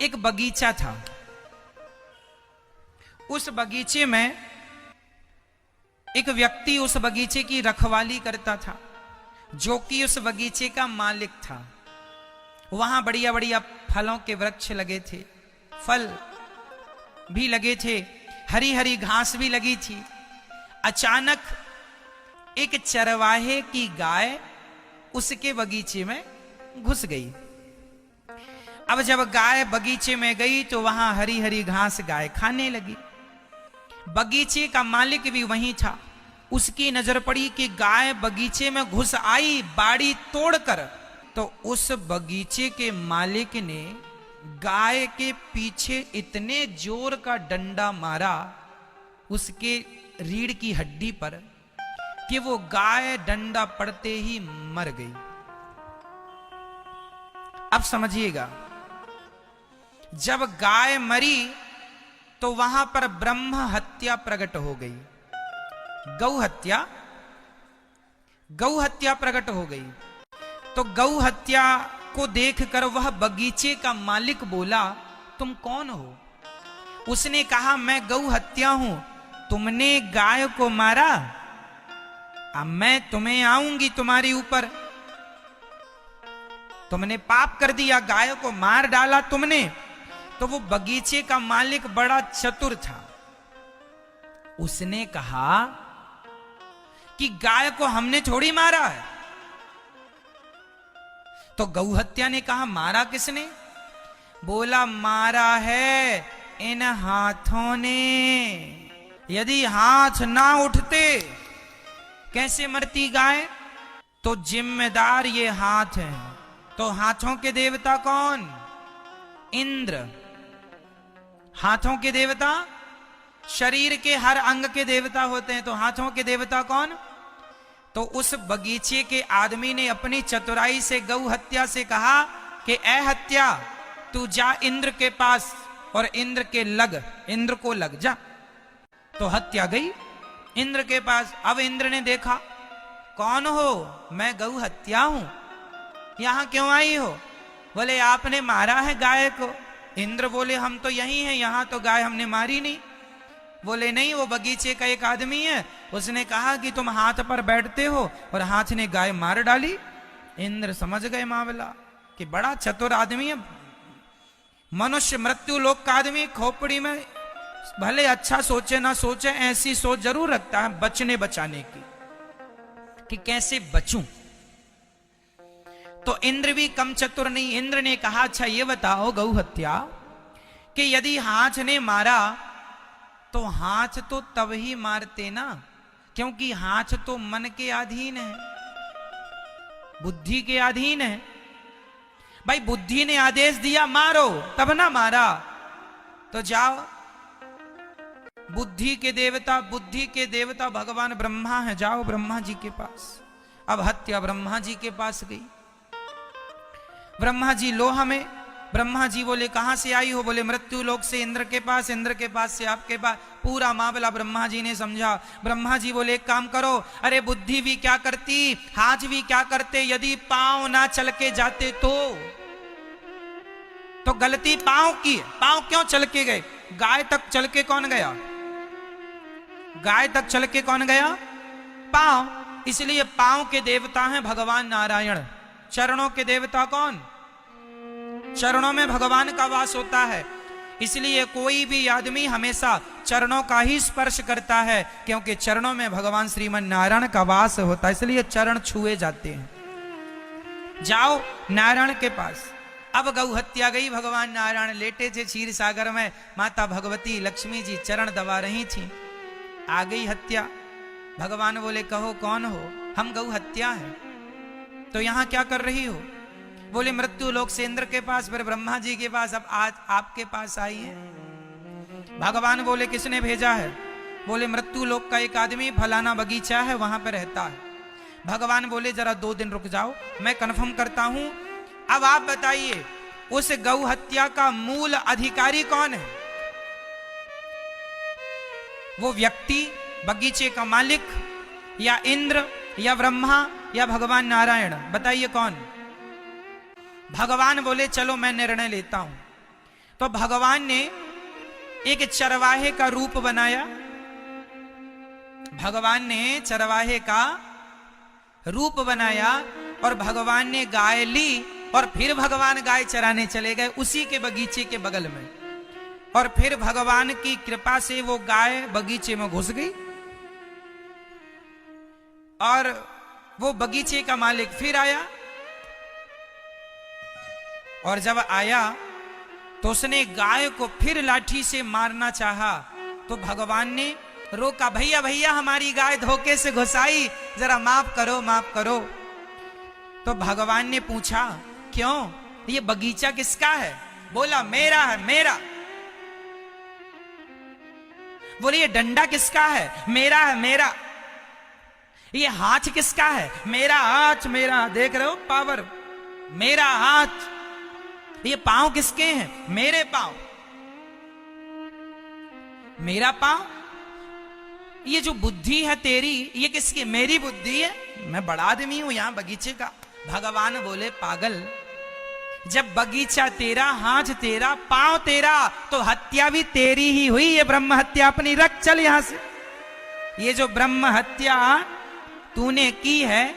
एक बगीचा था। उस बगीचे में एक व्यक्ति उस बगीचे की रखवाली करता था, जो कि उस बगीचे का मालिक था। वहां बढ़िया बढ़िया फलों के वृक्ष लगे थे, फल भी लगे थे, हरी हरी घास भी लगी थी। अचानक एक चरवाहे की गाय उसके बगीचे में घुस गई। अब जब गाय बगीचे में गई तो वहां हरी हरी घास गाय खाने लगी। बगीचे का मालिक भी वहीं था। उसकी नजर पड़ी कि गाय बगीचे में घुस आई बाड़ी तोड़कर, तो उस बगीचे के मालिक ने गाय के पीछे इतने जोर का डंडा मारा उसके रीढ़ की हड्डी पर कि वो गाय डंडा पड़ते ही मर गई। अब समझिएगा, जब गाय मरी तो वहां पर ब्रह्म हत्या प्रकट हो गई, गौ हत्या प्रकट हो गई। तो गौ हत्या को देखकर वह बगीचे का मालिक बोला, तुम कौन हो? उसने कहा, मैं गौ हत्या हूं, तुमने गाय को मारा, अब मैं तुम्हें आऊंगी तुम्हारे ऊपर। तुमने पाप कर दिया, गाय को मार डाला तुमने। तो वो बगीचे का मालिक बड़ा चतुर था। उसने कहा कि गाय को हमने थोड़ी मारा है। तो गौ हत्या ने कहा, मारा किसने? बोला, मारा है इन हाथों ने। यदि हाथ ना उठते कैसे मरती गाय? तो जिम्मेदार ये हाथ हैं। तो हाथों के देवता कौन? इंद्र। हाथों के देवता शरीर के हर अंग के देवता होते हैं, तो हाथों के देवता कौन? तो उस बगीचे के आदमी ने अपनी चतुराई से गौ हत्या से कहा कि ए हत्या, तू जा इंद्र के पास और इंद्र को लग जा। तो हत्या गई इंद्र के पास। अब इंद्र ने देखा, कौन हो? मैं गौ हत्या हूं, यहां क्यों आई हो? बोले, आपने मारा है गाय को। इंद्र बोले, हम तो यही हैं, यहां तो गाय हमने मारी नहीं। बोले, नहीं, वो बगीचे का एक आदमी है, उसने कहा कि तुम हाथ पर बैठते हो, और हाथ ने गाय मार डाली। इंद्र समझ गए मामला कि बड़ा चतुर आदमी है। मनुष्य मृत्यु लोक का आदमी खोपड़ी में भले अच्छा सोचे ना सोचे, ऐसी सोच जरूर रखता है बचने बचाने की, कि कैसे बचूं। तो इंद्र भी कम चतुर नहीं। इंद्र ने कहा, अच्छा ये बताओ गौ हत्या, कि यदि हाथ ने मारा तो हाथ तो तब ही मारते ना, क्योंकि हाथ तो मन के अधीन है, बुद्धि के अधीन है। भाई बुद्धि ने आदेश दिया मारो, तब ना मारा। तो जाओ, बुद्धि के देवता भगवान ब्रह्मा है, जाओ ब्रह्मा जी के पास। अब हत्या ब्रह्मा जी के पास गई। ब्रह्मा जी, लो हमें। ब्रह्मा जी बोले, कहां से आई हो? बोले, मृत्यु लोक से, इंद्र के पास, इंद्र के पास से आपके पास। पूरा मामला ब्रह्मा जी ने समझा। ब्रह्मा जी बोले, एक काम करो, अरे बुद्धि भी क्या करती, हाथ भी क्या करते, यदि पांव ना चल के जाते तो गलती पांव की। पांव क्यों चल के गए? गाय तक चल के कौन गया? गाय तक चल के कौन गया? पांव। इसलिए पांव के देवता हैं भगवान नारायण। चरणों के देवता कौन? चरणों में भगवान का वास होता है। इसलिए कोई भी आदमी हमेशा चरणों का ही स्पर्श करता है, क्योंकि चरणों में भगवान श्रीमन नारायण का वास होता है, इसलिए चरण छुए जाते हैं। जाओ नारायण के पास। अब गौ हत्या गई। भगवान नारायण लेटे थे क्षीर सागर में, माता भगवती लक्ष्मी जी चरण दबा रही थी। आ गई हत्या। भगवान बोले, कहो कौन हो? हम गौ हत्या है। तो यहां क्या कर रही हो? बोले, मृत्यु लोक से इंद्र के पास, फिर ब्रह्मा जी के पास, अब आज आपके पास आई है। भगवान बोले, किसने भेजा है? बोले, मृत्यु लोक का एक आदमी फलाना बगीचा है, वहां पर रहता है। भगवान बोले, जरा 2 दिन रुक जाओ, मैं कंफर्म करता हूं। अब आप बताइए, उस गौ हत्या का मूल अधिकारी कौन है? वो व्यक्ति, बगीचे का मालिक, या इंद्र, या ब्रह्मा, या भगवान नारायण? बताइए कौन? भगवान बोले, चलो मैं निर्णय लेता हूं। तो भगवान ने एक चरवाहे का रूप बनाया, भगवान ने चरवाहे का रूप बनाया और भगवान ने गाय ली और फिर भगवान गाय चराने चले गए उसी के बगीचे के बगल में। और फिर भगवान की कृपा से वो गाय बगीचे में घुस गई और वो बगीचे का मालिक फिर आया। और जब आया तो उसने गाय को फिर लाठी से मारना चाहा, तो भगवान ने रोका, भैया भैया हमारी गाय धोखे से घुसाई, जरा माफ करो माफ करो। तो भगवान ने पूछा, क्यों, ये बगीचा किसका है? बोला मेरा है, मेरा। बोले ये डंडा किसका है? मेरा है, मेरा। ये हाथ किसका है? मेरा हाथ, मेरा। देख रहे हो पावर, मेरा हाथ। ये पांव किसके हैं? मेरे पांव, मेरा पांव। ये जो बुद्धि है तेरी, ये किसकी? मेरी बुद्धि है, मैं बड़ा आदमी हूं यहां बगीचे का। भगवान बोले, पागल, जब बगीचा तेरा, हाथ तेरा, पांव तेरा, तो हत्या भी तेरी ही हुई। ये ब्रह्म हत्या अपनी रख, चल यहां से। ये जो ब्रह्म हत्या तूने की है,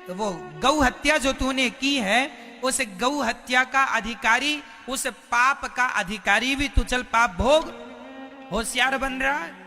तो वो गौ हत्या जो तूने की है, उस गौ हत्या का अधिकारी, उस पाप का अधिकारी भी तू, चल पाप भोग। होशियार बन रहा है।